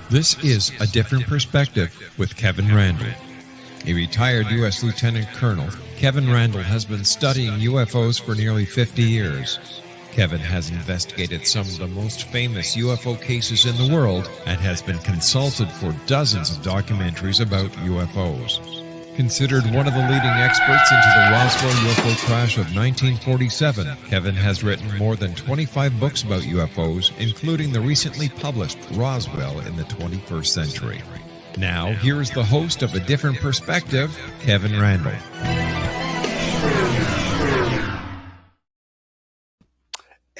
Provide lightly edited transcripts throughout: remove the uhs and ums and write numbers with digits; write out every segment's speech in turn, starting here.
This is A Different Perspective with Kevin Randle. A retired U.S. Lieutenant Colonel, Kevin Randle has been studying UFOs for nearly 50 years. Kevin has investigated some of the most famous UFO cases in the world and has been consulted for dozens of documentaries about UFOs. Considered one of the leading experts into the Roswell UFO crash of 1947, Kevin has written more than 25 books about UFOs, including the recently published Roswell in the 21st Century. Now, here is the host of A Different Perspective, Kevin Randle.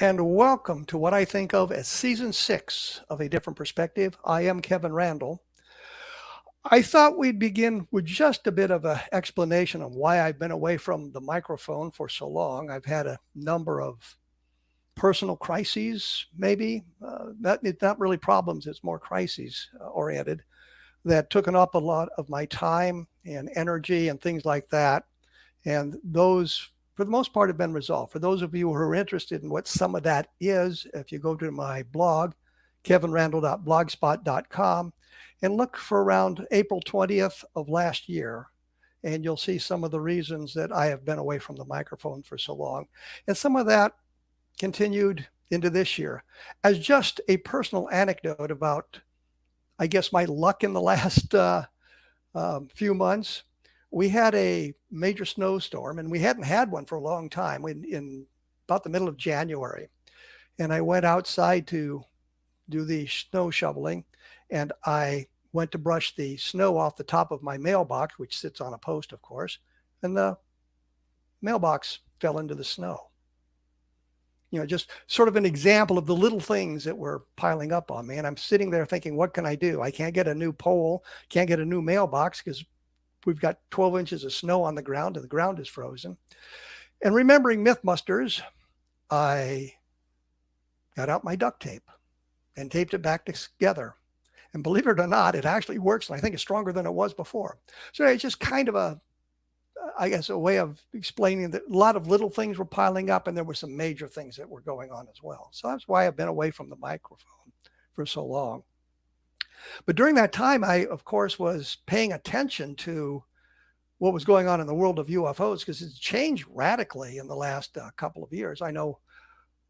And welcome to what I think of as Season 6 of A Different Perspective. I am Kevin Randle. I thought we'd begin with just a bit of an explanation of why I've been away from the microphone for so long. I've had a number of personal crises, maybe. Not really problems, it's more crises oriented, that took up a lot of my time and energy and things like that. And those, for the most part, have been resolved. For those of you who are interested in what some of that is, if you go to my blog, kevinrandle.blogspot.com, and look for around April 20th of last year, and you'll see some of the reasons that I have been away from the microphone for so long. And some of that continued into this year. As just a personal anecdote about, I guess, my luck in the last few months, we had a major snowstorm, and we hadn't had one for a long time, in about the middle of January. And I went outside to do the snow shoveling, and I went to brush the snow off the top of my mailbox, which sits on a post, of course, and the mailbox fell into the snow. You know, just sort of an example of the little things that were piling up on me. And I'm sitting there thinking, what can I do? I can't get a new pole, can't get a new mailbox because we've got 12 inches of snow on the ground and the ground is frozen. And remembering Mythbusters, I got out my duct tape and taped it back together. And believe it or not, it actually works. And I think it's stronger than it was before. So it's just kind of a way of explaining that a lot of little things were piling up and there were some major things that were going on as well. So that's why I've been away from the microphone for so long. But during that time, I, of course, was paying attention to what was going on in the world of UFOs because it's changed radically in the last couple of years. I know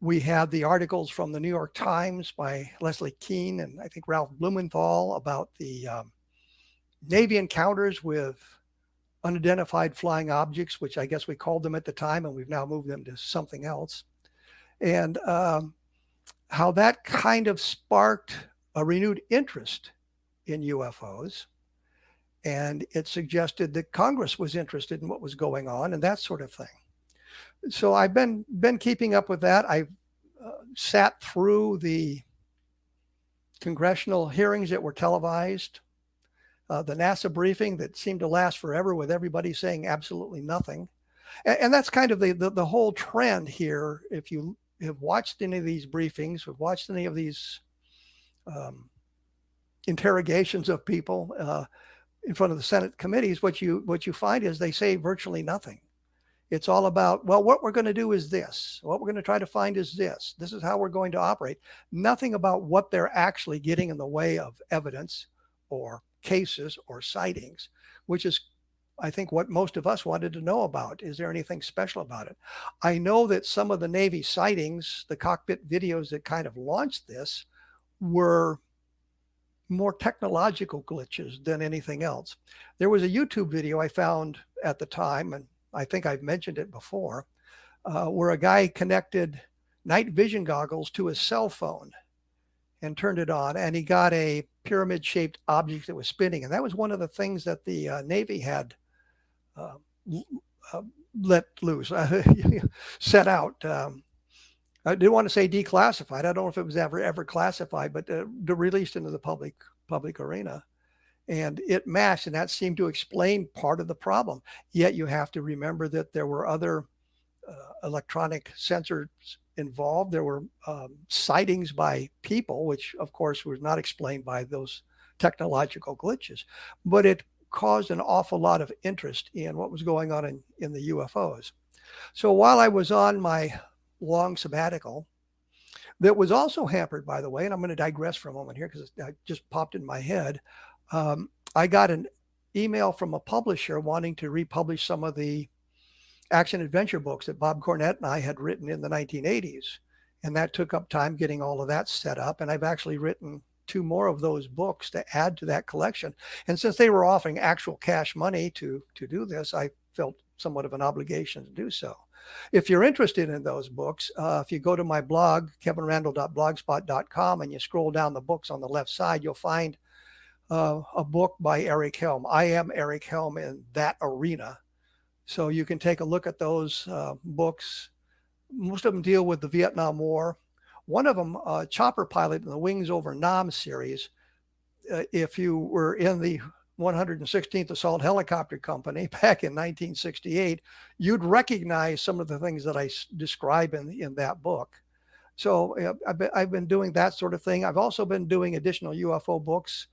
we had the articles from the New York Times by Leslie Kean and I think Ralph Blumenthal about the Navy encounters with unidentified flying objects, which I guess we called them at the time, and we've now moved them to something else. And how that kind of sparked a renewed interest in UFOs. And it suggested that Congress was interested in what was going on and that sort of thing. So I've been keeping up with that. I've sat through the congressional hearings that were televised, the NASA briefing that seemed to last forever with everybody saying absolutely nothing. And that's kind of the whole trend here. If you have watched any of these briefings, or watched any of these interrogations of people in front of the Senate committees, what you find is they say virtually nothing. It's all about, well, what we're going to do is this. What we're going to try to find is this. This is how we're going to operate. Nothing about what they're actually getting in the way of evidence or cases or sightings, which is, I think, what most of us wanted to know about. Is there anything special about it? I know that some of the Navy sightings, the cockpit videos that kind of launched this, were more technological glitches than anything else. There was a YouTube video I found at the time, and I think I've mentioned it before, where a guy connected night vision goggles to his cell phone and turned it on, and he got a pyramid-shaped object that was spinning. And that was one of the things that the Navy had let loose, set out. I didn't want to say declassified. I don't know if it was ever classified, but released into the public arena. And it matched, and that seemed to explain part of the problem. Yet you have to remember that there were other electronic sensors involved. There were sightings by people, which of course was not explained by those technological glitches. But it caused an awful lot of interest in what was going on in the UFOs. So while I was on my long sabbatical, that was also hampered, by the way, and I'm going to digress for a moment here because it just popped in my head. I got an email from a publisher wanting to republish some of the action adventure books that Bob Cornett and I had written in the 1980s. And that took up time getting all of that set up. And I've actually written 2 more of those books to add to that collection. And since they were offering actual cash money to do this, I felt somewhat of an obligation to do so. If you're interested in those books, if you go to my blog, kevinrandle.blogspot.com, and you scroll down the books on the left side, you'll find a book by Eric Helm. I am Eric Helm in that arena. So you can take a look at those books. Most of them deal with the Vietnam War. One of them, Chopper Pilot in the Wings Over Nam series. If you were in the 116th Assault Helicopter Company back in 1968, you'd recognize some of the things that I describe in that book. So I've been doing that sort of thing. I've also been doing additional UFO books.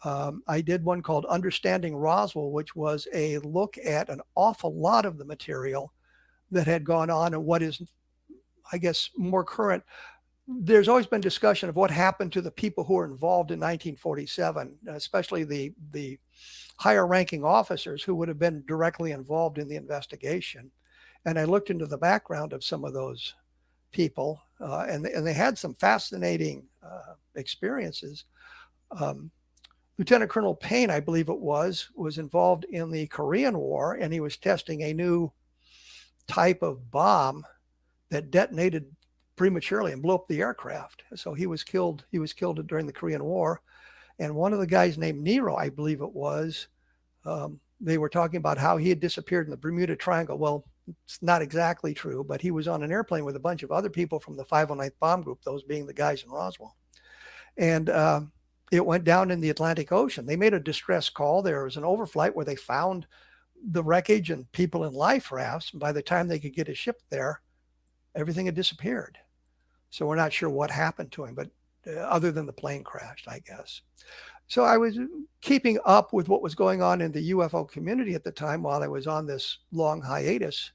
I did one called Understanding Roswell, which was a look at an awful lot of the material that had gone on and what is, I guess, more current. There's always been discussion of what happened to the people who were involved in 1947, especially the higher ranking officers who would have been directly involved in the investigation. And I looked into the background of some of those people, and they had some fascinating experiences. Lieutenant Colonel Payne, I believe it was involved in the Korean War, and he was testing a new type of bomb that detonated prematurely and blew up the aircraft. So he was killed. He was killed during the Korean War. And one of the guys named Nero, I believe it was, they were talking about how he had disappeared in the Bermuda Triangle. Well, it's not exactly true, but he was on an airplane with a bunch of other people from the 509th Bomb Group, those being the guys in Roswell. And it went down in the Atlantic Ocean. They made a distress call. There was an overflight where they found the wreckage and people in life rafts. And by the time they could get a ship there, everything had disappeared. So we're not sure what happened to him, but other than the plane crashed, I guess. So I was keeping up with what was going on in the UFO community at the time while I was on this long hiatus.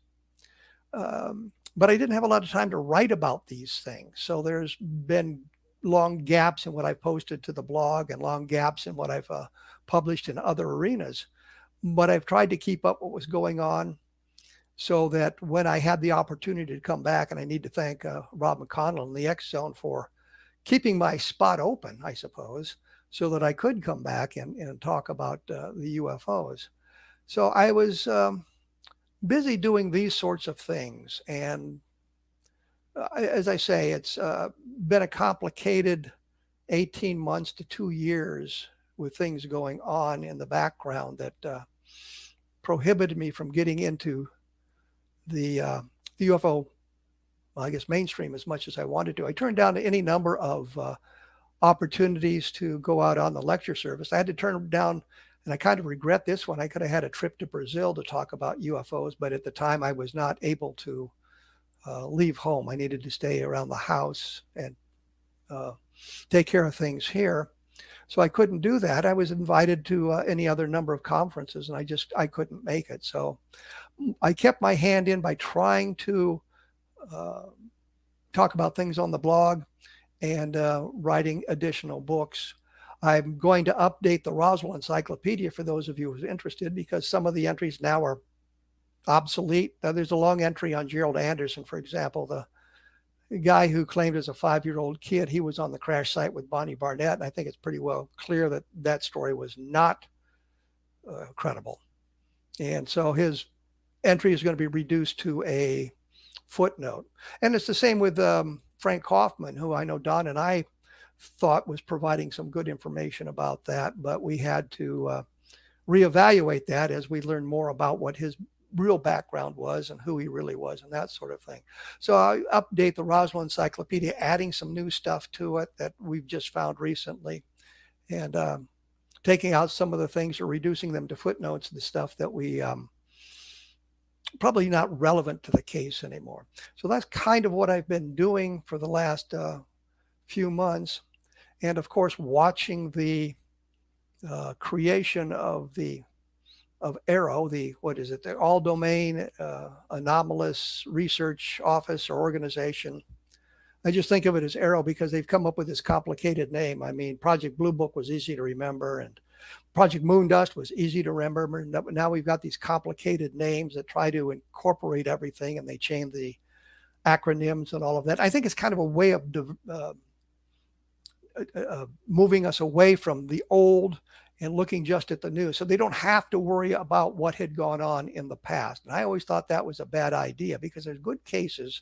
But I didn't have a lot of time to write about these things. So there's been long gaps in what I've posted to the blog and long gaps in what I've published in other arenas. But I've tried to keep up what was going on so that when I had the opportunity to come back, and I need to thank Rob McConnell and the X Zone for keeping my spot open, I suppose, so that I could come back and talk about the UFOs. So I was busy doing these sorts of things. And as I say, it's been a complicated 18 months to 2 years with things going on in the background that prohibited me from getting into the UFO, well, I guess, mainstream as much as I wanted to. I turned down any number of opportunities to go out on the lecture service. I had to turn them down, and I kind of regret this one. I could have had a trip to Brazil to talk about UFOs, but at the time I was not able to leave home. I needed to stay around the house and take care of things here. So I couldn't do that. I was invited to any other number of conferences, and I couldn't make it. So I kept my hand in by trying to talk about things on the blog and writing additional books. I'm going to update the Roswell Encyclopedia for those of you who are interested, because some of the entries now are obsolete. Now, there's a long entry on Gerald Anderson, for example, the guy who claimed as a 5-year-old kid he was on the crash site with Bonnie Barnett. And I think it's pretty well clear that that story was not credible. And so his entry is going to be reduced to a footnote. And it's the same with Frank Kaufman, who I know Don and I thought was providing some good information about that, but we had to reevaluate that as we learned more about what his real background was and who he really was and that sort of thing. So I update the Roswell Encyclopedia, adding some new stuff to it that we've just found recently, and taking out some of the things or reducing them to footnotes, the stuff that we probably not relevant to the case anymore. So that's kind of what I've been doing for the last few months. And of course, watching the creation of APRO, the All Domain Anomalous Research Office or Organization, I just think of it as ARROW because they've come up with this complicated name. I mean, Project Blue Book was easy to remember, and Project Moondust was easy to remember. Now we've got these complicated names that try to incorporate everything, and they change the acronyms and all of that. I think it's kind of a way of moving us away from the old and looking just at the new, so they don't have to worry about what had gone on in the past. And I always thought that was a bad idea, because there's good cases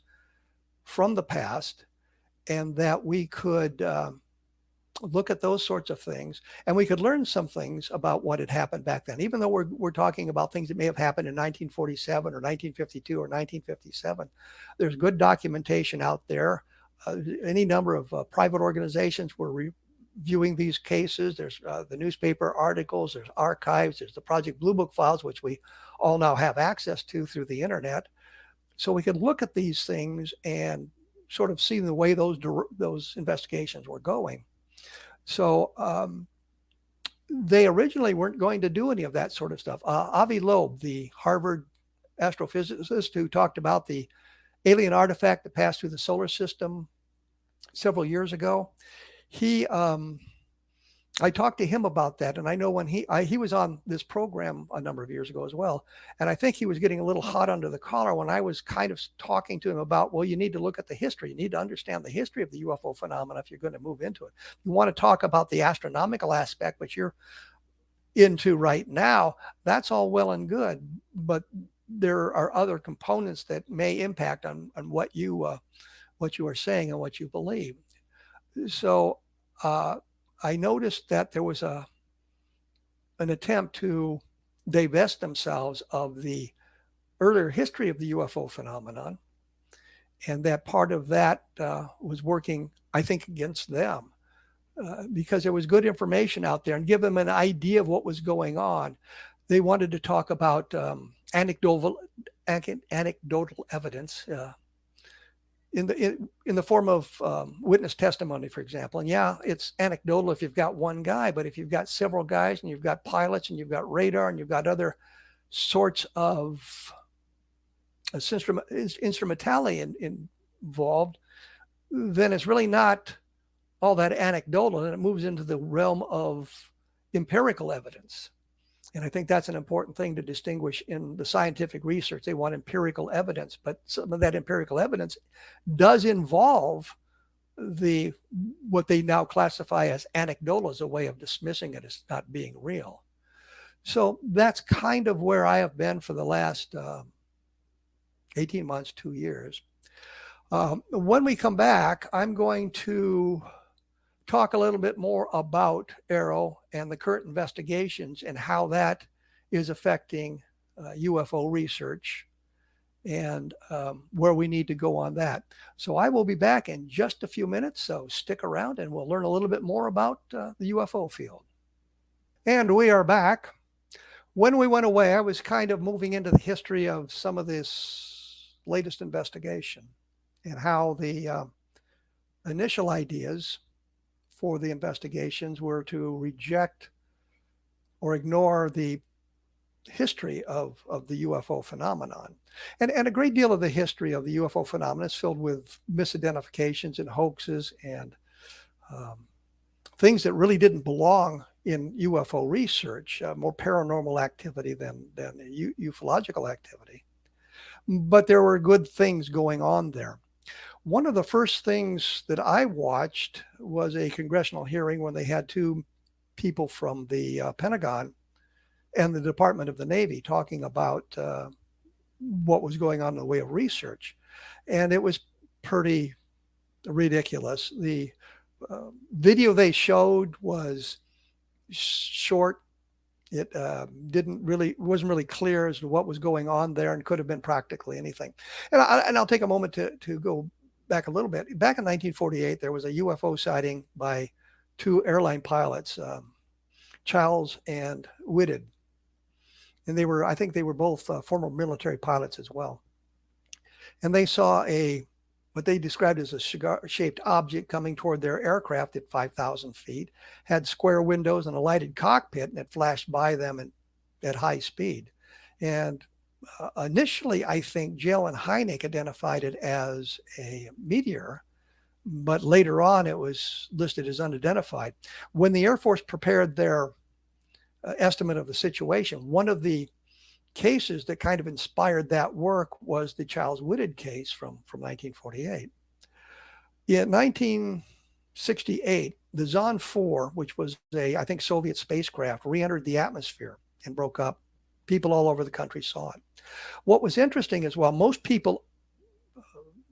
from the past, and that we could look at those sorts of things, and we could learn some things about what had happened back then, even though we're talking about things that may have happened in 1947 or 1952 or 1957. There's good documentation out there. Any number of private organizations were reviewing these cases. There's the newspaper articles, there's archives, there's the Project Blue Book files, which we all now have access to through the internet. So we could look at these things and sort of see the way those investigations were going. So they originally weren't going to do any of that sort of stuff. Avi Loeb, the Harvard astrophysicist who talked about the alien artifact that passed through the solar system several years ago, I talked to him about that, and I know when he was on this program a number of years ago as well, and I think he was getting a little hot under the collar when I was kind of talking to him about, well, you need to look at the history. You need to understand the history of the UFO phenomena if you're going to move into it. You want to talk about the astronomical aspect, which you're into right now. That's all well and good, but there are other components that may impact on what you are saying and what you believe. So I noticed that there was an attempt to divest themselves of the earlier history of the UFO phenomenon, and that part of that was working, I think, against them, because there was good information out there and give them an idea of what was going on. They wanted to talk about anecdotal evidence in the form of witness testimony, for example. And yeah, it's anecdotal if you've got one guy, but if you've got several guys and you've got pilots and you've got radar and you've got other sorts of instrumentality involved, then it's really not all that anecdotal, and it moves into the realm of empirical evidence. And I think that's an important thing to distinguish in the scientific research. They want empirical evidence, but some of that empirical evidence does involve what they now classify as anecdotal, as a way of dismissing it as not being real. So that's kind of where I have been for the last 18 months, 2 years. When we come back, I'm going to talk a little bit more about ARROW and the current investigations and how that is affecting UFO research, and where we need to go on that. So I will be back in just a few minutes, so stick around and we'll learn a little bit more about the UFO field. And we are back. When we went away, I was kind of moving into the history of some of this latest investigation and how the initial ideas for the investigations were to reject or ignore the history of the UFO phenomenon. And a great deal of the history of the UFO phenomenon is filled with misidentifications and hoaxes and things that really didn't belong in UFO research, more paranormal activity than ufological activity. But there were good things going on there. One of the first things that I watched was a congressional hearing when they had two people from the Pentagon and the Department of the Navy talking about what was going on in the way of research. And it was pretty ridiculous. The video they showed was short. It wasn't really clear as to what was going on there, and could have been practically anything. And I'll take a moment to go back a little bit. Back in 1948, there was a UFO sighting by two airline pilots, Childs and Whitted. And I think they were both former military pilots as well. And they saw what they described as a cigar-shaped object coming toward their aircraft at 5,000 feet, had square windows and a lighted cockpit, and it flashed by them at high speed. And initially, I think Gell and Hynek identified it as a meteor, but later on it was listed as unidentified. When the Air Force prepared their estimate of the situation, one of the cases that kind of inspired that work was the Charles Whitted case from 1948. In 1968, the Zond 4, which was I think, Soviet spacecraft, re-entered the atmosphere and broke up. People all over the country saw it. What was interesting is, while most people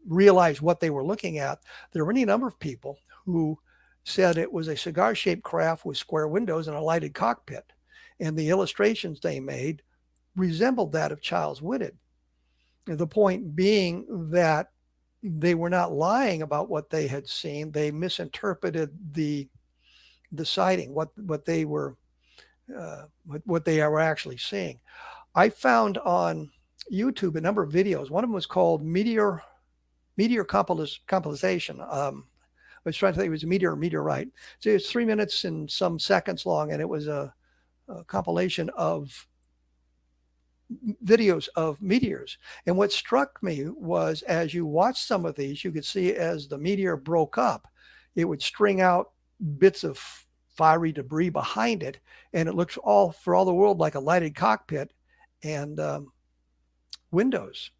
realized what they were looking at, there were any number of people who said it was a cigar-shaped craft with square windows and a lighted cockpit. And the illustrations they made resembled that of Charles Whitted. The point being that they were not lying about what they had seen. They misinterpreted the sighting, what they were actually seeing. I found on YouTube a number of videos. One of them was called Meteor Compilation. I was trying to think, it was a meteorite. So it's 3 minutes and some seconds long, and it was a compilation of videos of meteors. And what struck me was, as you watch some of these, you could see as the meteor broke up, it would string out bits of fiery debris behind it, and it looked for all the world like a lighted cockpit and windows.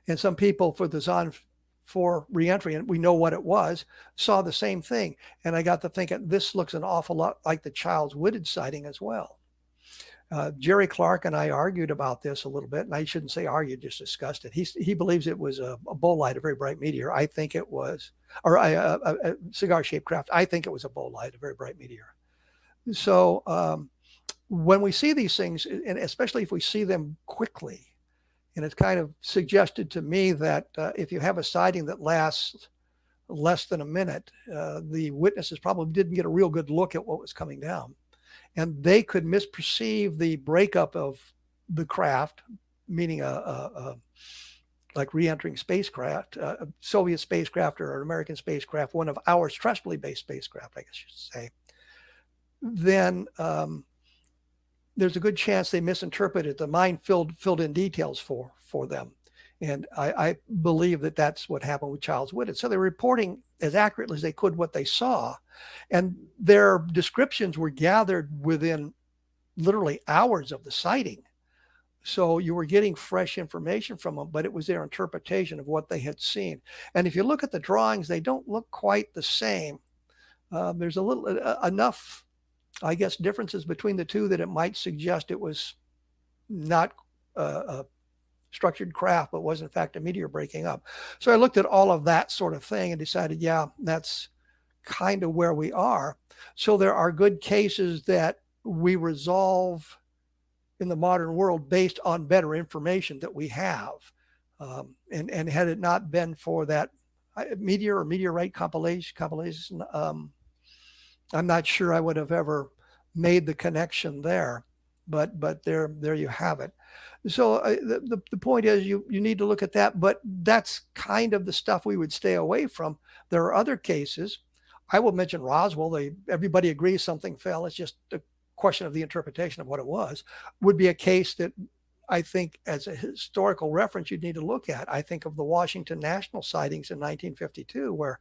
And some people, for the Zond 4 reentry, and we know what it was, saw the same thing. And I got to thinking, this looks an awful lot like the Charles Whitted sighting as well. Jerry Clark and I argued about this a little bit, and I shouldn't say argued, just discussed it. He believes it was a bolide, a very bright meteor. I think it was, or a cigar-shaped craft. I think it was a bolide, a very bright meteor. So when we see these things, and especially if we see them quickly, and it's kind of suggested to me that if you have a sighting that lasts less than a minute, the witnesses probably didn't get a real good look at what was coming down. And they could misperceive the breakup of the craft, meaning like re-entering spacecraft, a Soviet spacecraft or an American spacecraft, one of our terrestrially based spacecraft, I guess you should say. Then there's a good chance they misinterpreted. The mind filled in details for them. And I believe that that's what happened with Charles Whitted. So they're reporting as accurately as they could what they saw. And their descriptions were gathered within literally hours of the sighting. So you were getting fresh information from them, but it was their interpretation of what they had seen. And if you look at the drawings, they don't look quite the same. There's a little enough, I guess, differences between the two that it might suggest it was not a structured craft, but was in fact a meteor breaking up. So I looked at all of that sort of thing and decided, yeah, that's kind of where we are. So there are good cases that we resolve in the modern world based on better information that we have. And had it not been for that meteor or meteorite compilation, I'm not sure I would have ever made the connection there. But there you have it. So the point is, you need to look at that, but that's kind of the stuff we would stay away from. There are other cases. I will mention Roswell. Everybody agrees something fell. It's just a question of the interpretation of what it was. Would be a case that I think, as a historical reference, you'd need to look at. I think of the Washington National sightings in 1952, where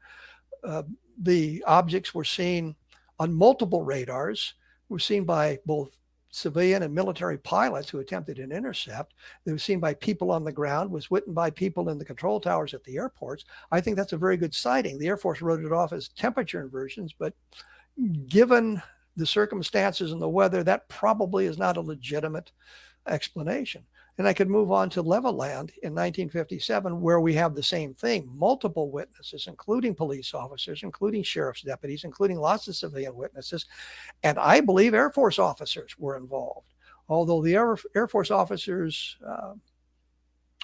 the objects were seen on multiple radars, were seen by both civilian and military pilots who attempted an intercept. They were seen by people on the ground, was witnessed by people in the control towers at the airports. I think that's a very good sighting. The Air Force wrote it off as temperature inversions, but given the circumstances and the weather, that probably is not a legitimate explanation. And I could move on to Levelland in 1957, where we have the same thing. Multiple witnesses, including police officers, including sheriff's deputies, including lots of civilian witnesses. And I believe Air Force officers were involved. Although the Air Force officers'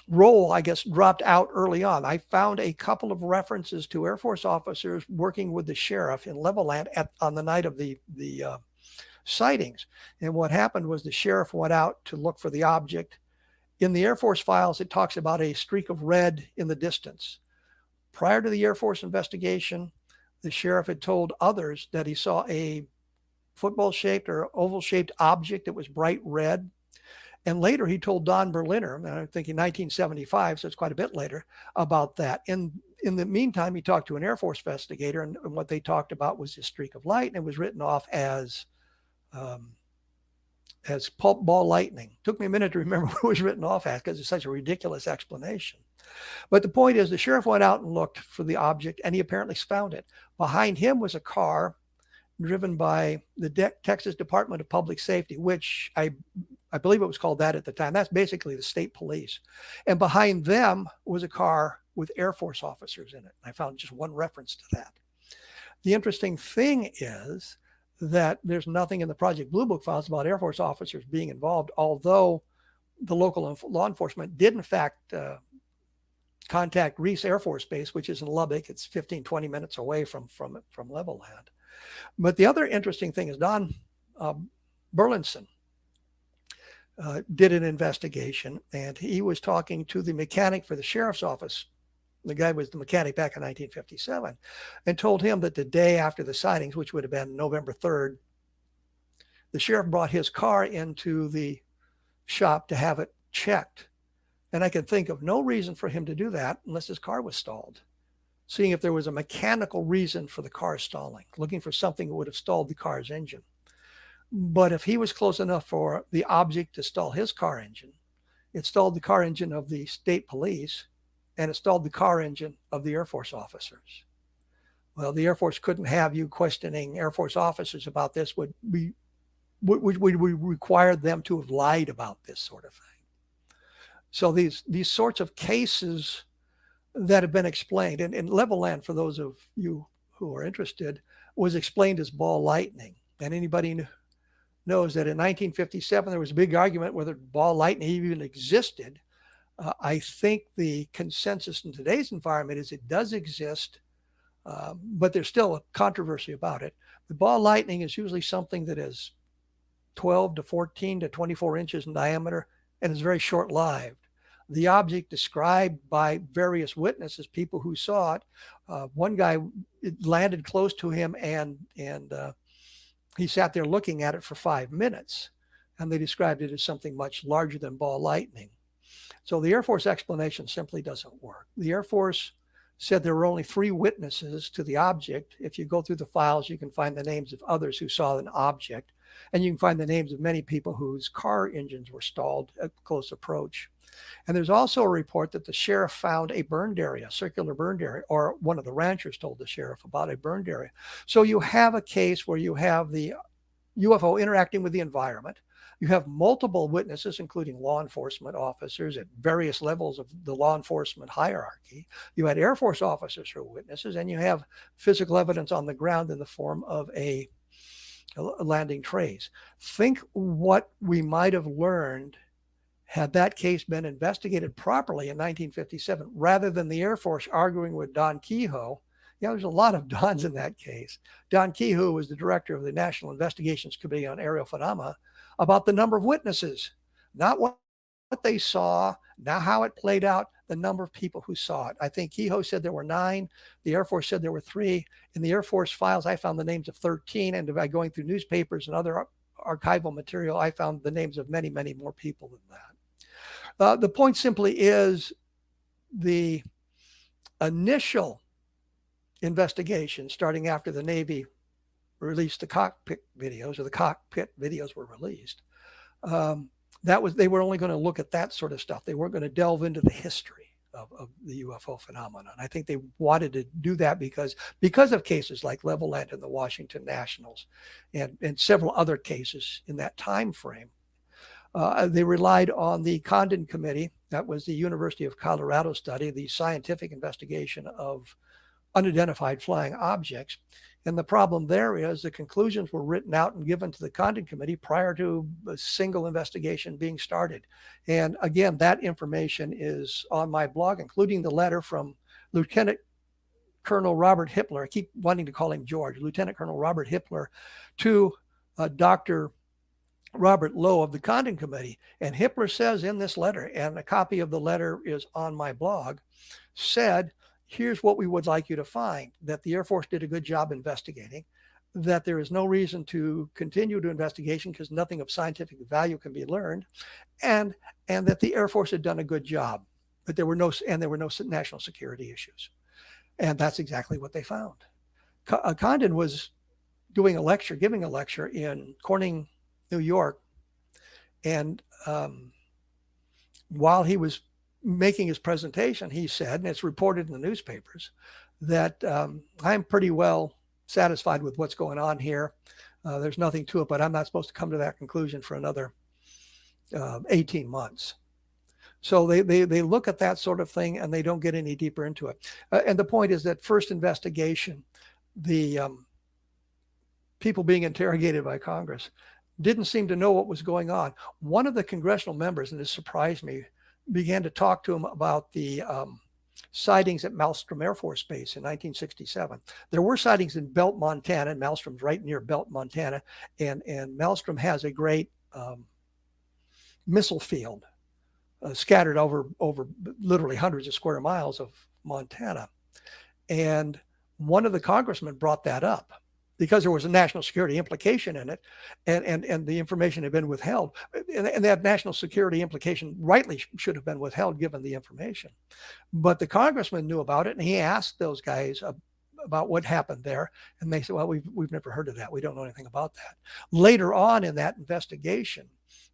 role, I guess, dropped out early on. I found a couple of references to Air Force officers working with the sheriff in Levelland on the night of the sightings. And what happened was the sheriff went out to look for the object. In the Air Force files, it talks about a streak of red in the distance. Prior to the Air Force investigation, the sheriff had told others that he saw a football-shaped or oval-shaped object that was bright red. And later he told Don Berliner, and I'm thinking 1975, so it's quite a bit later, about that. And in the meantime, he talked to an Air Force investigator, and what they talked about was this streak of light, and it was written off as pulp ball lightning. Took me a minute to remember what it was written off as because it's such a ridiculous explanation. But the point is, the sheriff went out and looked for the object, and he apparently found it. Behind him was a car driven by the Texas Department of Public Safety, which I believe it was called that at the time. That's basically the state police. And behind them was a car with Air Force officers in it. I found just one reference to that. The interesting thing is that there's nothing in the Project Blue Book files about Air Force officers being involved, although the local law enforcement did, in fact, contact Reese Air Force Base, which is in Lubbock. It's 15, 20 minutes away from Level Land. But the other interesting thing is Don Burlinson did an investigation, and he was talking to the mechanic for the sheriff's office. The guy was the mechanic back in 1957, and told him that the day after the sightings, which would have been November 3rd, the sheriff brought his car into the shop to have it checked. And I can think of no reason for him to do that unless his car was stalled. Seeing if there was a mechanical reason for the car stalling, looking for something that would have stalled the car's engine. But if he was close enough for the object to stall his car engine, it stalled the car engine of the state police, and it stalled the car engine of the Air Force officers. Well, the Air Force couldn't have you questioning Air Force officers about this, would require them to have lied about this sort of thing. So these sorts of cases that have been explained, and Level Land, for those of you who are interested, was explained as ball lightning. And anybody knows that in 1957, there was a big argument whether ball lightning even existed. I think the consensus in today's environment is it does exist, but there's still a controversy about it. The ball lightning is usually something that is 12 to 14 to 24 inches in diameter and is very short-lived. The object described by various witnesses, people who saw it, one guy, it landed close to him, and he sat there looking at it for 5 minutes, and they described it as something much larger than ball lightning. So the Air Force explanation simply doesn't work. The Air Force said there were only 3 witnesses to the object. If you go through the files, you can find the names of others who saw an object, and you can find the names of many people whose car engines were stalled at close approach. And there's also a report that the sheriff found a burned area, circular burned area, or one of the ranchers told the sheriff about a burned area. So you have a case where you have the UFO interacting with the environment. You have multiple witnesses, including law enforcement officers at various levels of the law enforcement hierarchy. You had Air Force officers who were witnesses, and you have physical evidence on the ground in the form of a landing trace. Think what we might have learned had that case been investigated properly in 1957, rather than the Air Force arguing with Don Kehoe. Yeah, there's a lot of Dons in that case. Don Kehoe was the director of the National Investigations Committee on Aerial Phenomena, about the number of witnesses, not what they saw, not how it played out, the number of people who saw it. I think Kehoe said there were 9. The Air Force said there were 3. In the Air Force files, I found the names of 13. And by going through newspapers and other archival material, I found the names of many, many more people than that. The point simply is the initial investigation, starting after the Navy released the cockpit videos, or the cockpit videos were released, they were only going to look at that sort of stuff. They weren't going to delve into the history of the UFO phenomenon. I think they wanted to do that because of cases like Level Land and the Washington Nationals, and several other cases in that time frame. They relied on the Condon Committee. That was the University of Colorado study, the scientific investigation of unidentified flying objects. And the problem there is the conclusions were written out and given to the Condon Committee prior to a single investigation being started. And again, that information is on my blog, including the letter from Lieutenant Colonel Robert Hippler. I keep wanting to call him George. Lieutenant Colonel Robert Hippler to Dr. Robert Lowe of the Condon Committee. And Hippler says in this letter, and a copy of the letter is on my blog, said, here's what we would like you to find: that the Air Force did a good job investigating, that there is no reason to continue to investigation because nothing of scientific value can be learned, and that the Air Force had done a good job, but there were no national security issues. And that's exactly what they found. Condon was giving a lecture in Corning, New York. And while he was making his presentation, he said, and it's reported in the newspapers, that I'm pretty well satisfied with what's going on here. There's nothing to it, but I'm not supposed to come to that conclusion for another 18 months. So they look at that sort of thing and they don't get any deeper into it. And the point is that first investigation, the people being interrogated by Congress didn't seem to know what was going on. One of the congressional members, and this surprised me, began to talk to him about the sightings at Malmstrom Air Force Base in 1967. There were sightings in Belt, Montana, and Malmstrom's right near Belt, Montana, and Malmstrom has a great missile field scattered over literally hundreds of square miles of Montana. And one of the congressmen brought that up because there was a national security implication in it, and the information had been withheld. And that national security implication rightly should have been withheld given the information. But the congressman knew about it, and he asked those guys about what happened there. And they said, well, we've never heard of that. We don't know anything about that. Later on in that investigation,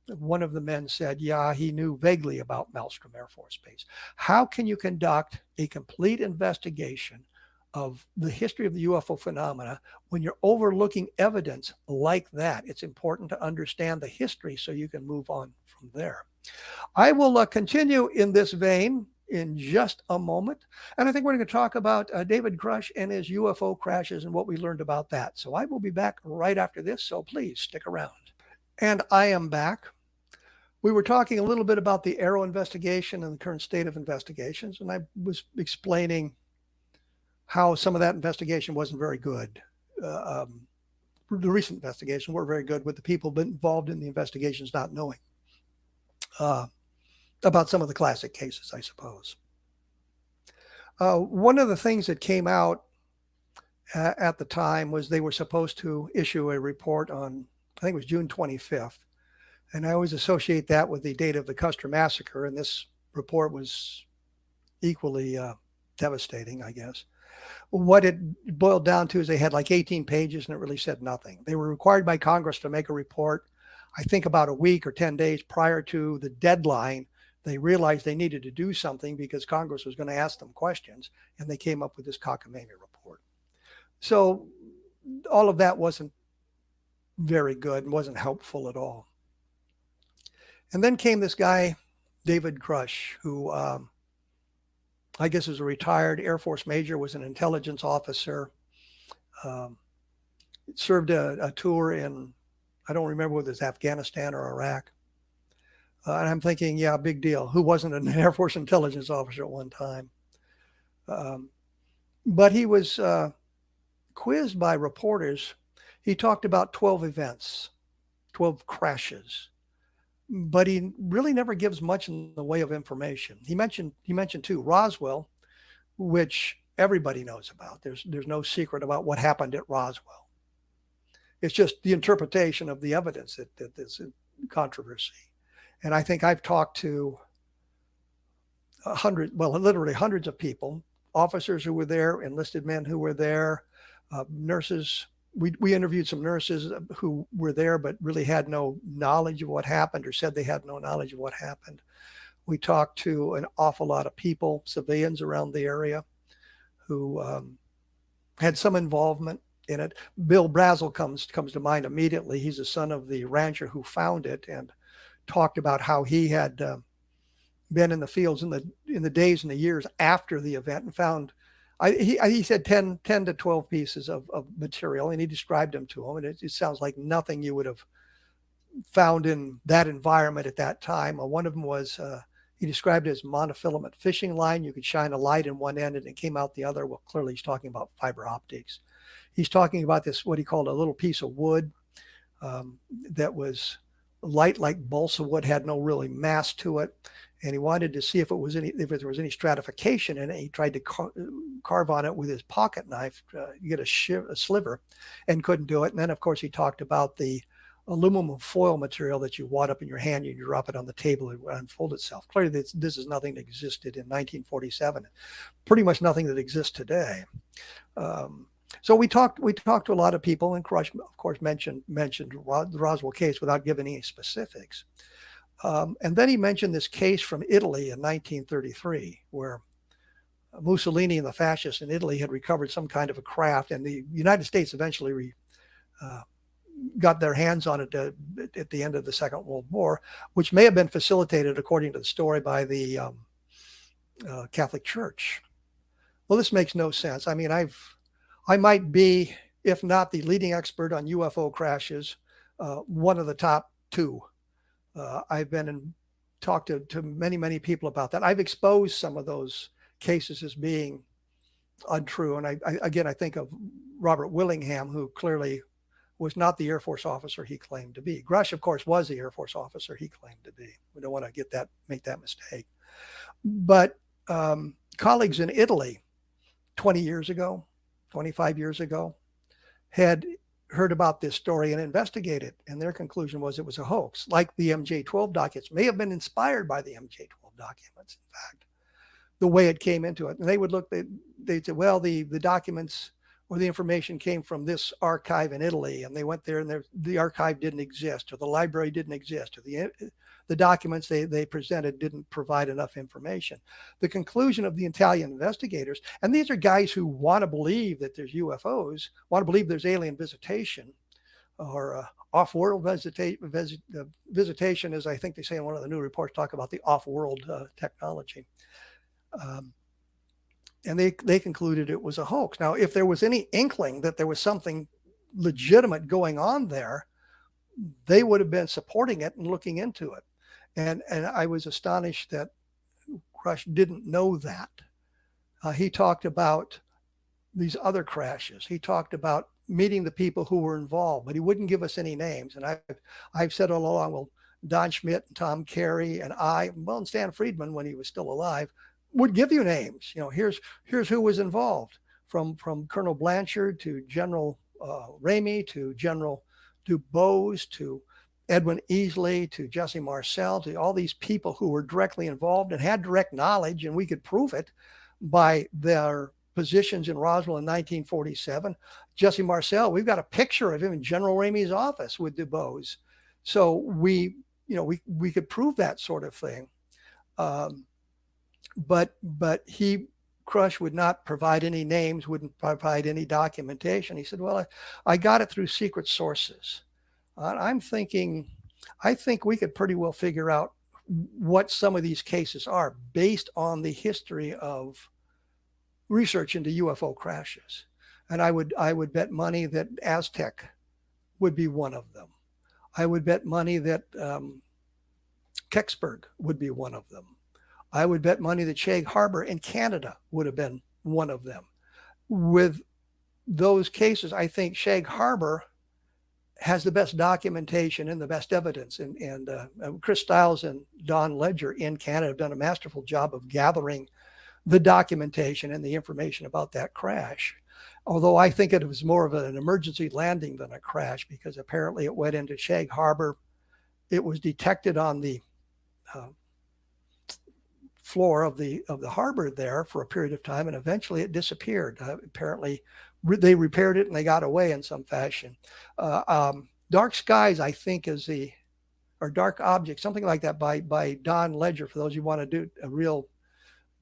one of the men said, yeah, he knew vaguely about Malmstrom Air Force Base. How can you conduct a complete investigation of the history of the UFO phenomena when you're overlooking evidence like that? It's important to understand the history so you can move on from there. I will continue in this vein in just a moment. And I think we're going to talk about David Grush and his UFO crashes and what we learned about that. So I will be back right after this, so please stick around. And I am back. We were talking a little bit about the APRO investigation and the current state of investigations, and I was explaining how some of that investigation wasn't very good. The recent investigation weren't very good with the people involved in the investigations not knowing about some of the classic cases, I suppose. One of the things that came out at the time was they were supposed to issue a report on, I think it was June 25th. And I always associate that with the date of the Custer massacre. And this report was equally devastating, I guess. What it boiled down to is they had like 18 pages and it really said nothing. They were required by Congress to make a report, I think about a week or 10 days prior to the deadline. They realized they needed to do something because Congress was going to ask them questions. And they came up with this cockamamie report. So all of that wasn't very good and wasn't helpful at all. And then came this guy, David Grush, who I guess is a retired Air Force major, was an intelligence officer, served a tour in, I don't remember whether it's Afghanistan or Iraq. And I'm thinking, yeah, big deal. Who wasn't an Air Force intelligence officer at one time? But he was quizzed by reporters. He talked about 12 events, 12 crashes. But he really never gives much in the way of information. He mentioned too Roswell, which everybody knows about. There's no secret about what happened at Roswell. It's just the interpretation of the evidence that is in controversy. And I think I've talked to literally hundreds of people, officers who were there, enlisted men who were there, nurses. We interviewed some nurses who were there but really had no knowledge of what happened or said they had no knowledge of what happened. We talked to an awful lot of people, civilians around the area who had some involvement in it. Bill Brazel comes to mind immediately. He's the son of the rancher who found it and talked about how he had been in the fields in the days and the years after the event and found, he said 10 to 12 pieces of material, and he described them to him. And it sounds like nothing you would have found in that environment at that time. One of them was, he described it as monofilament fishing line. You could shine a light in one end and it came out the other. Well, clearly he's talking about fiber optics. He's talking about this, what he called a little piece of wood that was light like balsa wood, had no really mass to it. And he wanted to see if there was any stratification in it. He tried to carve on it with his pocket knife to get a sliver and couldn't do it. And then, of course, he talked about the aluminum foil material that you wad up in your hand and you drop it on the table and it would unfold itself. Clearly, this is nothing that existed in 1947. Pretty much nothing that exists today. So we talked to a lot of people, and Crush, of course, mentioned the Roswell case without giving any specifics. And then he mentioned this case from Italy in 1933, where Mussolini and the fascists in Italy had recovered some kind of a craft, and the United States eventually got their hands on it at the end of the Second World War, which may have been facilitated, according to the story, by the Catholic Church. Well, this makes no sense. I mean, I might be, if not the leading expert on UFO crashes, one of the top two. I've been and talked to many people about that. I've exposed some of those cases as being untrue. And I think of Robert Willingham, who clearly was not the Air Force officer he claimed to be. Grush, of course, was the Air Force officer he claimed to be. We don't want to make that mistake. But colleagues in Italy 20 years ago, 25 years ago, had heard about this story and investigated, and their conclusion was it was a hoax, like the MJ-12 documents may have been inspired by the MJ-12 documents, in fact, the way it came into it. And they would look, they'd say, well, the documents or the information came from this archive in Italy, and they went there and the archive didn't exist, or the library didn't exist, or the documents they presented didn't provide enough information. The conclusion of the Italian investigators, and these are guys who want to believe that there's UFOs, want to believe there's alien visitation, or off-world visitation, as I think they say in one of the new reports, talk about the off-world technology. And they concluded it was a hoax. Now, if there was any inkling that there was something legitimate going on there, they would have been supporting it and looking into it. And I was astonished that Crush didn't know that. He talked about these other crashes. He talked about meeting the people who were involved, but he wouldn't give us any names. And I've said all along, well, Don Schmitt and Tom Carey and and Stan Friedman, when he was still alive, would give you names. You know, here's who was involved, from Colonel Blanchard to General Ramey to General Dubose to Edwin Easley to Jesse Marcel, to all these people who were directly involved and had direct knowledge, and we could prove it by their positions in Roswell in 1947. Jesse Marcel, we've got a picture of him in General Ramey's office with Dubose. So we could prove that sort of thing. But Crush would not provide any names, wouldn't provide any documentation. He said, well, I got it through secret sources. I think we could pretty well figure out what some of these cases are based on the history of research into UFO crashes. And I would bet money that Aztec would be one of them. I would bet money that Kecksburg would be one of them. I would bet money that Shag Harbor in Canada would have been one of them. With those cases, I think Shag Harbor has the best documentation and the best evidence. And Chris Stiles and Don Ledger in Canada have done a masterful job of gathering the documentation and the information about that crash. Although I think it was more of an emergency landing than a crash, because apparently it went into Shag Harbor. It was detected on the floor of the harbor there for a period of time, and eventually it disappeared. Apparently they repaired it and they got away in some fashion. Dark Skies, I think, or Dark Objects, something like that, by Don Ledger. For those who want to do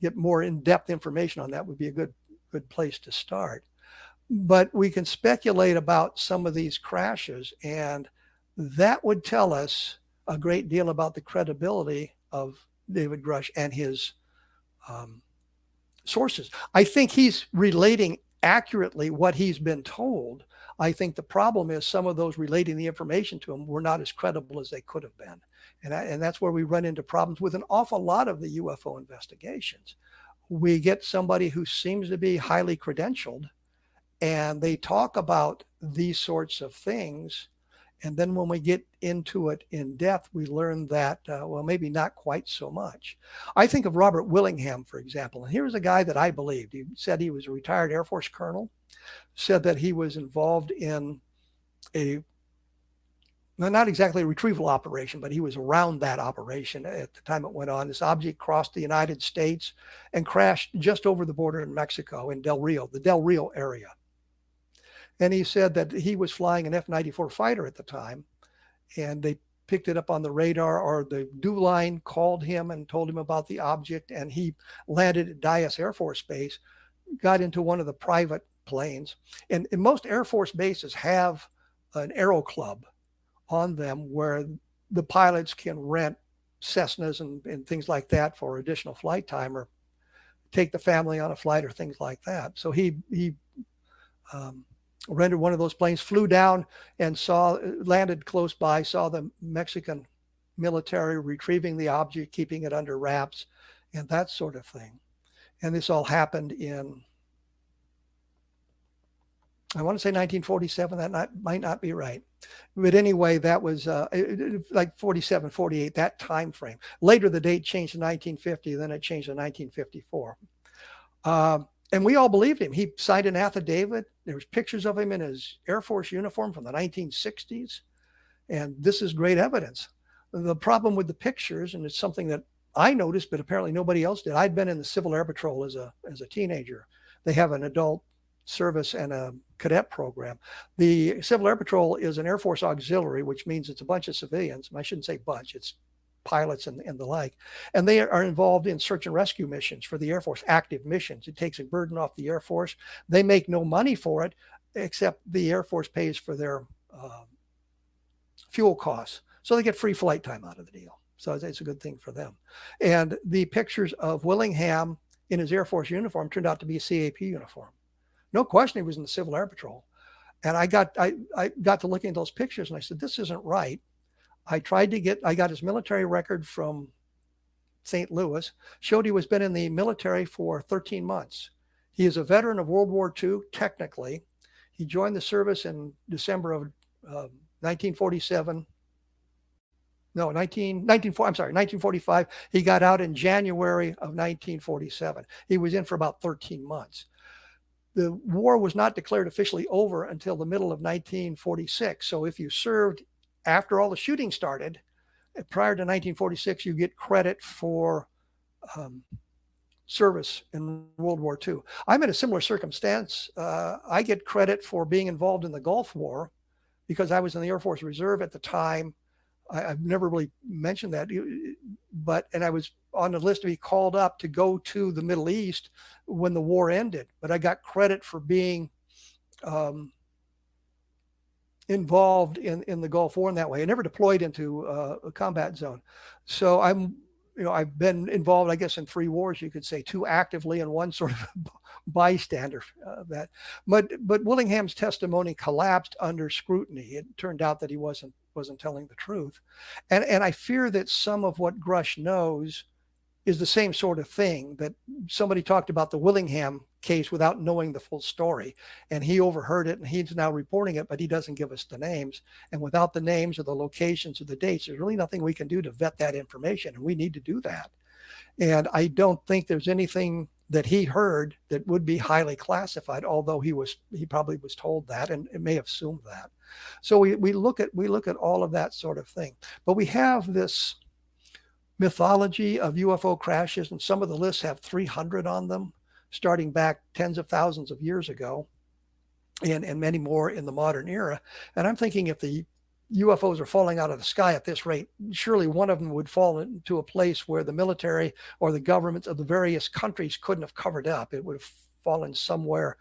get more in-depth information on that, would be a good place to start. But we can speculate about some of these crashes, and that would tell us a great deal about the credibility of David Grush and his sources. I think he's relating accurately what he's been told. I think the problem is some of those relating the information to him were not as credible as they could have been. And that's where we run into problems with an awful lot of the UFO investigations. We get somebody who seems to be highly credentialed, and they talk about these sorts of things. And then when we get into it in depth, we learn that, well, maybe not quite so much. I think of Robert Willingham, for example. And here's a guy that I believed. He said he was a retired Air Force colonel, said that he was involved in a not exactly a retrieval operation, but he was around that operation at the time it went on. This object crossed the United States and crashed just over the border in Mexico in Del Rio, the Del Rio area. And he said that he was flying an F-94 fighter at the time, and they picked it up on the radar, or the DO line called him and told him about the object, and he landed at Dyess Air Force Base, got into one of the private planes. And most Air Force bases have an aero club on them where the pilots can rent Cessnas and things like that for additional flight time, or take the family on a flight or things like that. So he rented one of those planes, flew down and landed close by, saw the Mexican military retrieving the object, keeping it under wraps, and that sort of thing. And this all happened in, I want to say 1947. That might not be right. But anyway, that was like 47, 48, that time frame. Later, the date changed to 1950, then it changed to 1954. And we all believed him. He signed an affidavit. There was pictures of him in his Air Force uniform from the 1960s. And this is great evidence. The problem with the pictures, and it's something that I noticed, but apparently nobody else did. I'd been in the Civil Air Patrol as a teenager. They have an adult service and a cadet program. The Civil Air Patrol is an Air Force auxiliary, which means it's a bunch of civilians. I shouldn't say bunch, it's pilots and the like. And they are involved in search and rescue missions for the Air Force, active missions. It takes a burden off the Air Force. They make no money for it, except the Air Force pays for their fuel costs. So they get free flight time out of the deal. So it's a good thing for them. And the pictures of Willingham in his Air Force uniform turned out to be a CAP uniform. No question he was in the Civil Air Patrol. And I got to looking at those pictures and I said, this isn't right. I got his military record from St. Louis, showed he was been in the military for 13 months. He is a veteran of World War II, technically. He joined the service in December of 1947. No, 1945. He got out in January of 1947. He was in for about 13 months. The war was not declared officially over until the middle of 1946. So if you served after all the shooting started, prior to 1946, you get credit for service in World War II. I'm in a similar circumstance. I get credit for being involved in the Gulf War because I was in the Air Force Reserve at the time. I've never really mentioned that, and I was on the list to be called up to go to the Middle East when the war ended. But I got credit for being involved in the Gulf War in that way. I never deployed into a combat zone. So I've been involved, I guess, in 3 wars, you could say, 2 actively and 1 sort of bystander that. But Willingham's testimony collapsed under scrutiny. It turned out that he wasn't telling the truth. And I fear that some of what Grush knows is the same sort of thing, that somebody talked about the Willingham case without knowing the full story. And he overheard it and he's now reporting it, but he doesn't give us the names. And without the names or the locations or the dates, there's really nothing we can do to vet that information. And we need to do that. And I don't think there's anything that he heard that would be highly classified, although he probably was told that and may have assumed that. So we look at all of that sort of thing. But we have this mythology of UFO crashes, and some of the lists have 300 on them, starting back tens of thousands of years ago, and many more in the modern era. And I'm thinking if the UFOs are falling out of the sky at this rate, surely one of them would fall into a place where the military or the governments of the various countries couldn't have covered up. It would have fallen somewhere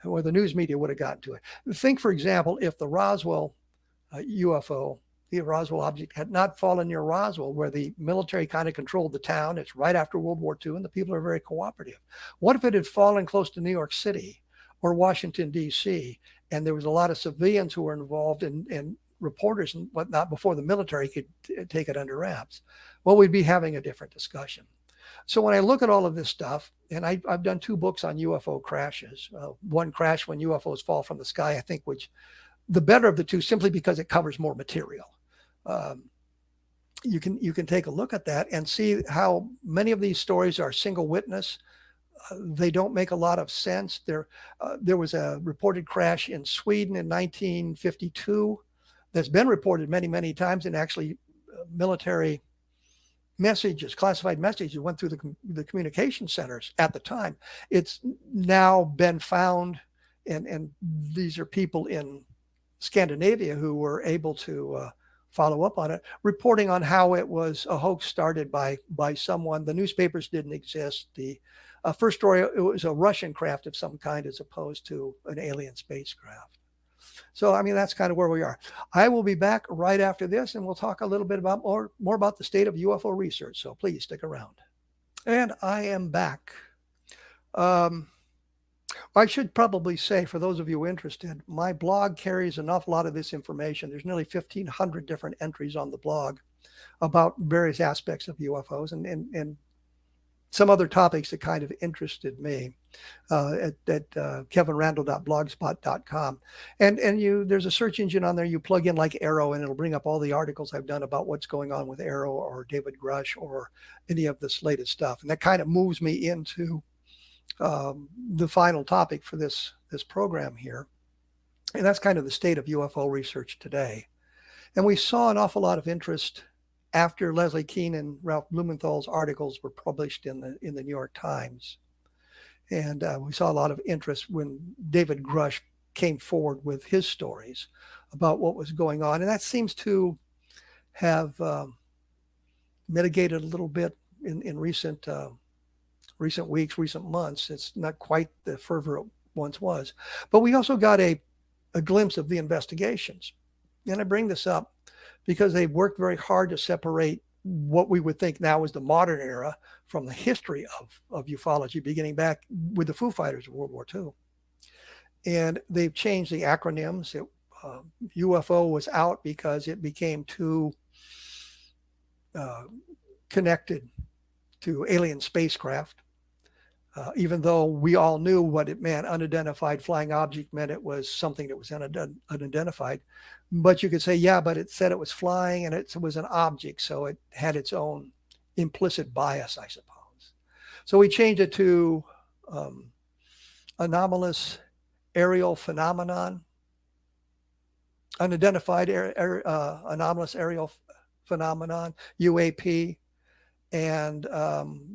where the news media would have gotten to it. Think, for example, if the Roswell UFO, the Roswell object, had not fallen near Roswell, where the military kind of controlled the town. It's right after World War II, and the people are very cooperative. What if it had fallen close to New York City or Washington, D.C., and there was a lot of civilians who were involved and reporters and whatnot before the military could take it under wraps? Well, we'd be having a different discussion. So when I look at all of this stuff, and I've done 2 books on UFO crashes, one, Crash When UFOs Fall from the Sky, I think, which the better of the 2, simply because it covers more material. You can take a look at that and see how many of these stories are single witness. They don't make a lot of sense. There was a reported crash in Sweden in 1952 that's been reported many, many times, and actually military messages, classified messages went through the communication centers at the time. It's now been found, and these are people in Scandinavia who were able to follow up on it, reporting on how it was a hoax started by someone. The newspapers didn't exist. The first story, it was a Russian craft of some kind as opposed to an alien spacecraft. So, I mean, that's kind of where we are. I will be back right after this, and we'll talk a little bit about more about the state of UFO research. So please stick around. And I am back. I should probably say, for those of you interested, my blog carries an awful lot of this information. There's nearly 1,500 different entries on the blog about various aspects of UFOs and some other topics that kind of interested me at kevinrandle.blogspot.com. And there's a search engine on there. You plug in like APRO, and it'll bring up all the articles I've done about what's going on with APRO or David Grush or any of this latest stuff. And that kind of moves me into the final topic for this program here. And that's kind of the state of UFO research today. And we saw an awful lot of interest after Leslie Kean and Ralph Blumenthal's articles were published in the New York Times. And we saw a lot of interest when David Grush came forward with his stories about what was going on. And that seems to have mitigated a little bit in recent weeks, recent months. It's not quite the fervor it once was. But we also got a glimpse of the investigations. And I bring this up because they've worked very hard to separate what we would think now is the modern era from the history of ufology, beginning back with the Foo Fighters of World War II. And they've changed the acronyms. UFO was out because it became too connected to alien spacecraft. Even though we all knew what it meant, unidentified flying object meant it was something that was unidentified. But you could say, yeah, but it said it was flying and it was an object, so it had its own implicit bias, I suppose. So we changed it to anomalous aerial phenomenon, unidentified anomalous aerial phenomenon, UAP. And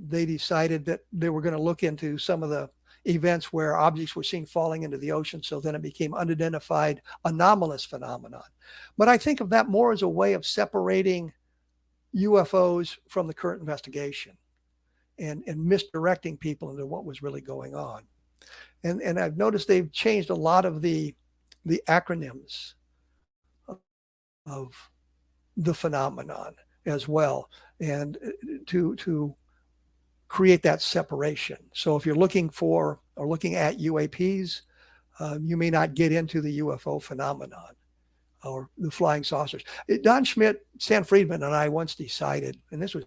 they decided that they were going to look into some of the events where objects were seen falling into the ocean. So then it became unidentified anomalous phenomenon. But I think of that more as a way of separating UFOs from the current investigation and misdirecting people into what was really going on. And I've noticed they've changed a lot of the acronyms of the phenomenon as well, and to create that separation. So if you're looking for or looking at UAPs, you may not get into the UFO phenomenon or the flying saucers. Don Schmitt, Stan Friedman, and I once decided, and this was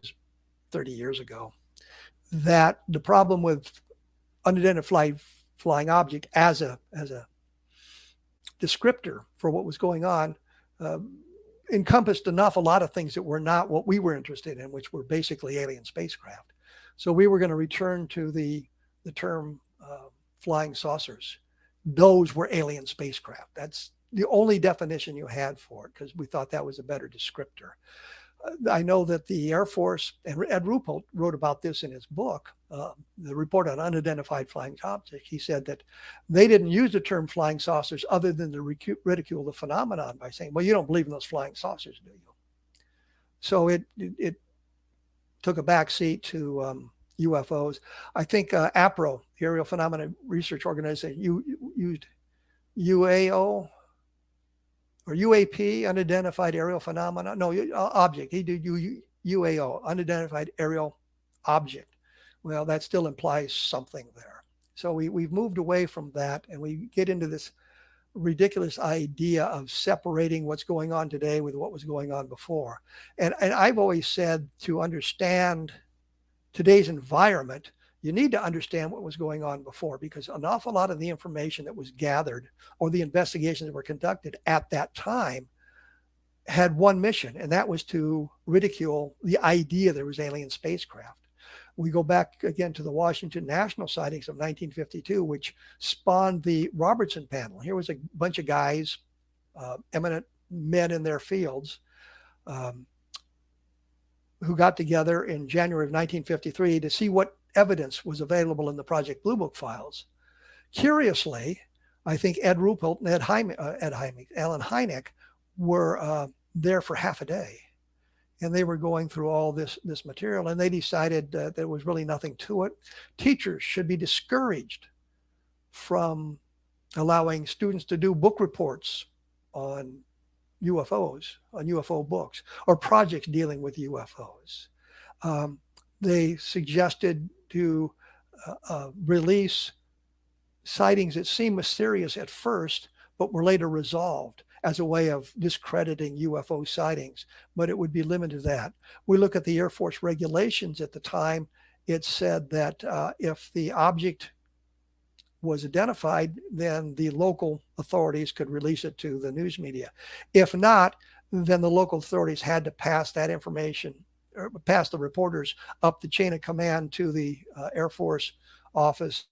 30 years ago, that the problem with unidentified flying object as a descriptor for what was going on encompassed an awful lot of things that were not what we were interested in, which were basically alien spacecraft. So we were going to return to the term flying saucers. Those were alien spacecraft. That's the only definition you had for it, because we thought that was a better descriptor. I know that the Air Force, and Ed Ruppelt wrote about this in his book, the report on unidentified flying objects. He said that they didn't use the term flying saucers other than to ridicule the phenomenon by saying, well, you don't believe in those flying saucers, do you? So it took a backseat to UFOs. I think APRO, the Aerial Phenomena Research Organization, used UAO or UAP, unidentified aerial phenomena. No, object. He did UAO, unidentified aerial object. Well, that still implies something there. So we've moved away from that, and we get into this ridiculous idea of separating what's going on today with what was going on before. And I've always said, to understand today's environment, you need to understand what was going on before, because an awful lot of the information that was gathered or the investigations that were conducted at that time had one mission, and that was to ridicule the idea there was alien spacecraft. We go back again to the Washington National sightings of 1952, which spawned the Robertson panel. Here was a bunch of guys, eminent men in their fields who got together in January of 1953 to see what evidence was available in the Project Blue Book files. Curiously, I think Ed Ruppelt and Alan Hynek were there for half a day. And they were going through all this material, and they decided that there was really nothing to it. Teachers should be discouraged from allowing students to do book reports on UFOs, on UFO books, or projects dealing with UFOs. They suggested to release sightings that seemed mysterious at first, but were later resolved as a way of discrediting UFO sightings, but it would be limited to that. We look at the Air Force regulations at the time. It said that if the object was identified, then the local authorities could release it to the news media. If not, then the local authorities had to pass that information, or pass the reporters up the chain of command to the Air Force Office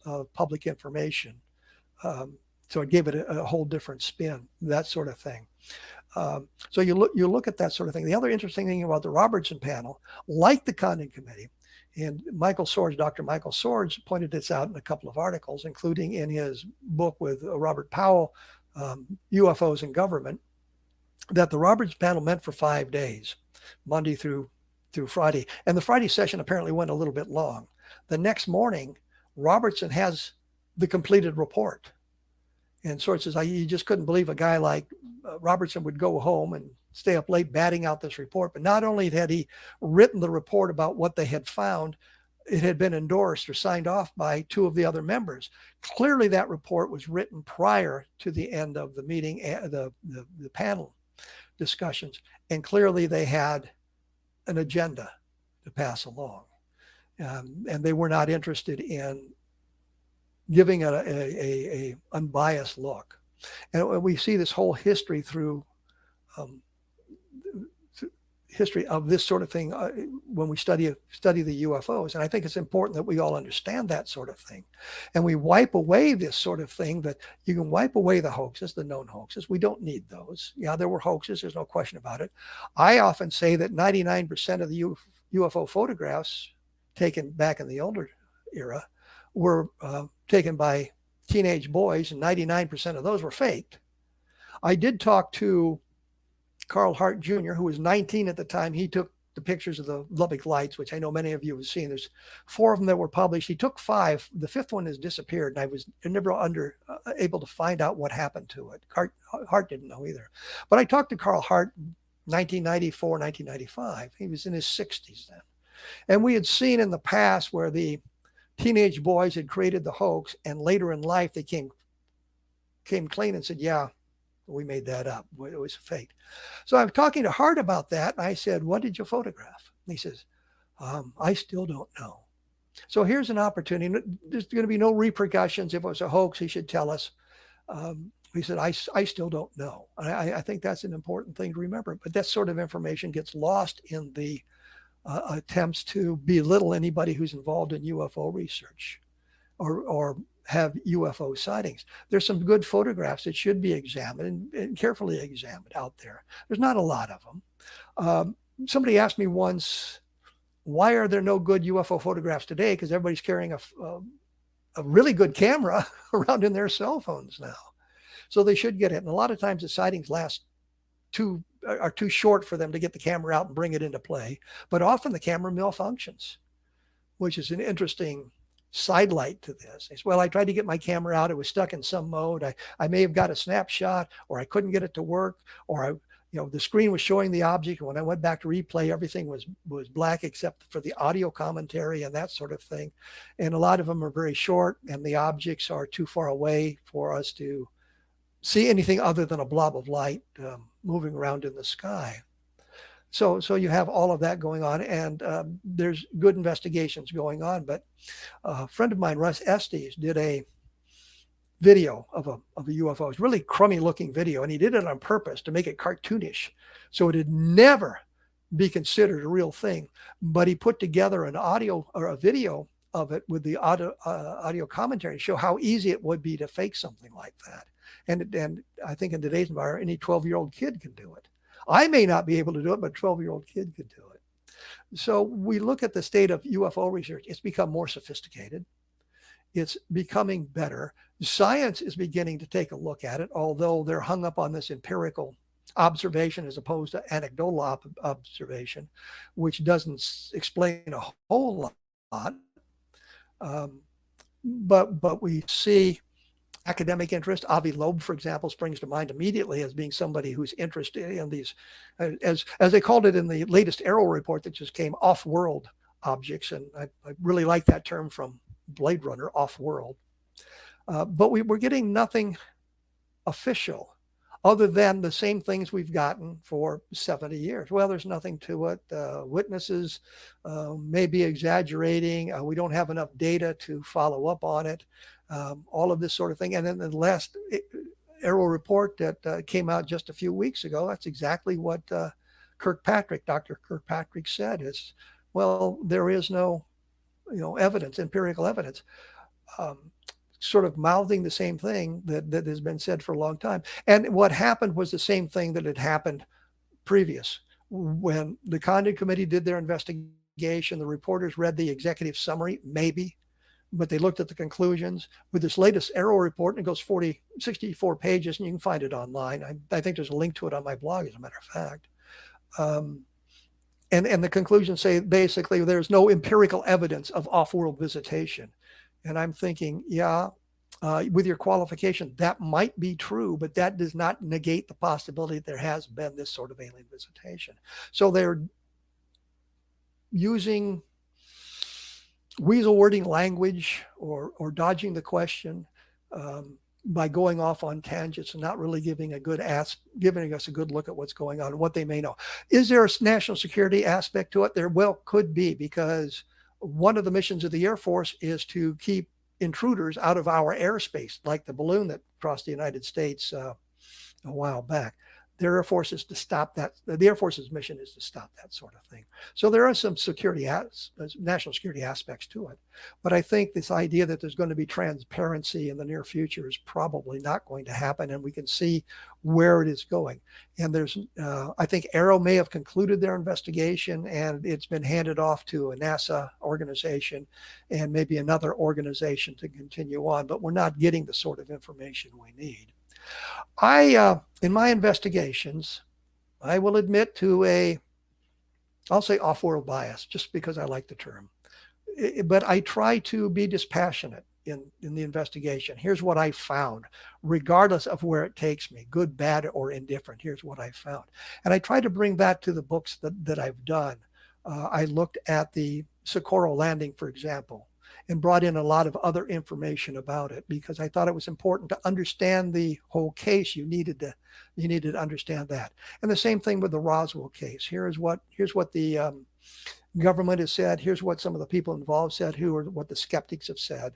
of Public Information. So it gave it a whole different spin, that sort of thing. So you look at that sort of thing. The other interesting thing about the Robertson panel, like the Condon Committee, and Dr. Michael Swords pointed this out in a couple of articles, including in his book with Robert Powell, UFOs and Government, that the Robertson panel met for 5 days, Monday through Friday. And the Friday session apparently went a little bit long. The next morning, Robertson has the completed report. And Swords says, you just couldn't believe a guy like Robertson would go home and stay up late batting out this report. But not only had he written the report about what they had found, it had been endorsed or signed off by 2 of the other members. Clearly that report was written prior to the end of the meeting, the panel discussions. And clearly they had an agenda to pass along. And they were not interested in giving it a unbiased look. And we see this whole history through history of this sort of thing when we study the UFOs. And I think it's important that we all understand that sort of thing. And we wipe away this sort of thing, that you can wipe away the hoaxes, the known hoaxes. We don't need those. Yeah, there were hoaxes. There's no question about it. I often say that 99% of the UFO photographs taken back in the older era were taken by teenage boys, and 99% of those were faked. I did talk to Carl Hart Jr., who was 19 at the time. He took the pictures of the Lubbock Lights, which I know many of you have seen. There's 4 of them that were published. He took 5. The 5th one has disappeared, and I was never able to find out what happened to it. Hart didn't know either. But I talked to Carl Hart in 1994, 1995. He was in his 60s then. And we had seen in the past where the teenage boys had created the hoax, and later in life they came clean and said, yeah, we made that up. It was fake. So I'm talking to Hart about that. And I said, what did you photograph? And he says, I still don't know. So here's an opportunity. There's going to be no repercussions. If it was a hoax, he should tell us. He said, I still don't know. And I think that's an important thing to remember. But that sort of information gets lost in the attempts to belittle anybody who's involved in UFO research or have UFO sightings. There's some good photographs that should be examined and carefully examined out there. There's not a lot of them. Somebody asked me once, why are there no good UFO photographs today? Because everybody's carrying a really good camera around in their cell phones now. So they should get it. And a lot of times the sightings are too short for them to get the camera out and bring it into play. But often the camera malfunctions, which is an interesting sidelight to this. It's, well, I tried to get my camera out. It was stuck in some mode. I may have got a snapshot, or I couldn't get it to work, or the screen was showing the object. And when I went back to replay, everything was black except for the audio commentary and that sort of thing. And a lot of them are very short, and the objects are too far away for us to see anything other than a blob of light moving around in the sky. So you have all of that going on, and there's good investigations going on. But a friend of mine, Russ Estes, did a video of a UFO. It's really crummy looking video, and he did it on purpose to make it cartoonish, so it'd never be considered a real thing. But he put together an audio or a video of it with the audio commentary to show how easy it would be to fake something like that. And I think in today's environment, any 12-year-old kid can do it. I may not be able to do it, but a 12-year-old kid could do it. So we look at the state of UFO research. It's become more sophisticated. It's becoming better. Science is beginning to take a look at it, although they're hung up on this empirical observation as opposed to anecdotal observation, which doesn't explain a whole lot. But we see academic interest. Avi Loeb, for example, springs to mind immediately as being somebody who's interested in these, as they called it in the latest APRO report that just came, off-world objects. And I really like that term from Blade Runner, off-world. But we're getting nothing official other than the same things we've gotten for 70 years. Well, there's nothing to it. Witnesses may be exaggerating. We don't have enough data to follow up on it. All of this sort of thing. And then the last APRO report that came out just a few weeks ago, that's exactly what Dr. Kirkpatrick said is, well, there is no, evidence, empirical evidence. Sort of mouthing the same thing that has been said for a long time. And what happened was the same thing that had happened previous. When the Condon Committee did their investigation, the reporters read the executive summary, maybe, but they looked at the conclusions. With this latest APRO report, and it goes 64 pages, and you can find it online. I think there's a link to it on my blog, as a matter of fact. And the conclusions say basically there's no empirical evidence of off-world visitation. And I'm thinking, yeah, with your qualification, that might be true, but that does not negate the possibility that there has been this sort of alien visitation. So they're using weasel wording language or dodging the question by going off on tangents and not really giving us a good look at what's going on and what they may know. Is there a national security aspect to it? There well could be, because one of the missions of the Air Force is to keep intruders out of our airspace, like the balloon that crossed the United States a while back. Their Air Force is to stop that. The Air Force's mission is to stop that sort of thing. So there are some national security aspects to it. But I think this idea that there's going to be transparency in the near future is probably not going to happen, and we can see where it is going. And I think APRO may have concluded their investigation, and it's been handed off to a NASA organization and maybe another organization to continue on. But we're not getting the sort of information we need. In my investigations, I will admit to I'll say off-world bias, just because I like the term. But I try to be dispassionate in the investigation. Here's what I found, regardless of where it takes me, good, bad, or indifferent. Here's what I found. And I try to bring that to the books that I've done. I looked at the Socorro landing, for example, and brought in a lot of other information about it, because I thought it was important to understand the whole case. You needed to understand that. And the same thing with the Roswell case. Here's what the government has said. Here's what some of the people involved said, what the skeptics have said.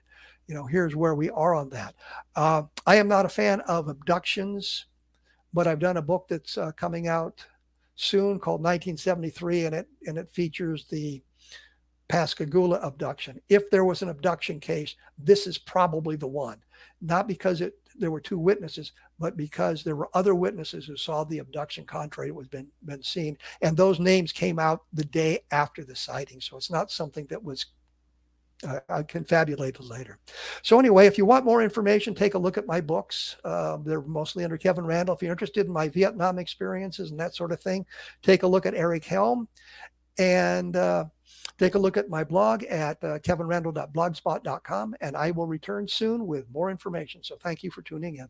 Here's where we are on that. I am not a fan of abductions, but I've done a book that's coming out soon called 1973, and it features the Pascagoula abduction. If there was an abduction case, this is probably the one. Not because there were two witnesses, but because there were other witnesses who saw the abduction contrary to what was been seen. And those names came out the day after the sighting. So it's not something that was confabulated later. So anyway, if you want more information, take a look at my books. They're mostly under Kevin Randle. If you're interested in my Vietnam experiences and that sort of thing, take a look at Eric Helm. And take a look at my blog at kevinrandle.blogspot.com, and I will return soon with more information. So thank you for tuning in.